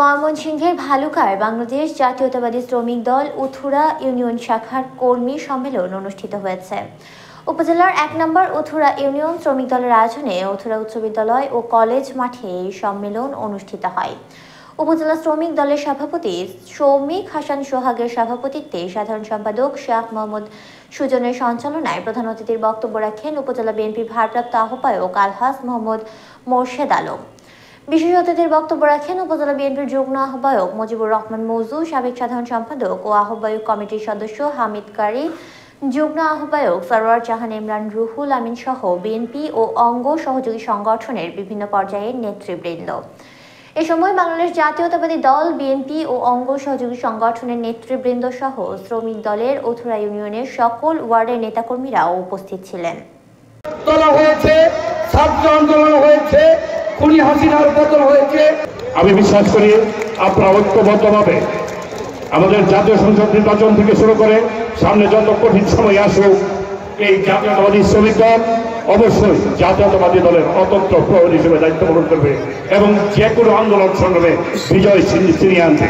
ময়মনসিংহের ভালুকায় বাংলাদেশ জাতীয়তাবাদী শ্রমিক দল উথুরা ইউনিয়ন শাখার কর্মী সম্মেলন অনুষ্ঠিত হয়েছে। উপজেলার ১ নম্বর উথুরা ইউনিয়ন শ্রমিক দলের আয়োজনে উথুরা উচ্চ বিদ্যালয় ও কলেজ মাঠে এই সম্মেলন অনুষ্ঠিত হয়। উপজেলা শ্রমিক দলের সভাপতি সৌমিক হাসান সোহাগের সভাপতিত্বে সাধারণ সম্পাদক শাহ মোহাম্মদ সুজনের সঞ্চালনায় প্রধান অতিথির বক্তব্য রাখেন উপজেলা বিএনপির ভারপ্রাপ্ত আহ্বায়ক আলহাজ মোহাম্মদ মোর্শেদ আলম। বিশেষ অতিথির বক্তব্য রাখেন উপজেলা বিএনপির যুগ্ম আহ্বায়ক মুজিবুর রহমান মৌজু, সাবেক সাধারণ সম্পাদক ও আহ্বায়ক কমিটির সদস্য হামিদ কারি, যুগ্ম আহ্বায়ক সরওয়ার জাহান ইমরান, রুহুল আমিন সহ বিএনপি ও অঙ্গ সহযোগী সংগঠনের বিভিন্ন পর্যায়ের নেতৃবৃন্দ। এ সময় বাংলাদেশ জাতীয়তাবাদী দল, বিএনপি ও অঙ্গ সহযোগী সংগঠনের নেতৃবৃন্দ সহ শ্রমিক দলের উথুরা ইউনিয়নের সকল ওয়ার্ডের নেতাকর্মীরাও উপস্থিত ছিলেন। আমি বিশ্বাস করি আপনারা ঐক্যবদ্ধভাবে আমাদের জাতীয় সংসদ নির্বাচন থেকে শুরু করে সামনে যত কঠিন সময় আসুক, এই জাতীয়তাবাদী শ্রমিক দল অবশ্যই জাতীয়তাবাদী দলের অতন্ত্র প্রহরী হিসেবে দায়িত্ব পালন করবে এবং যে কোনো আন্দোলন সংগ্রামে বিজয় ছিনিয়ে আনবে।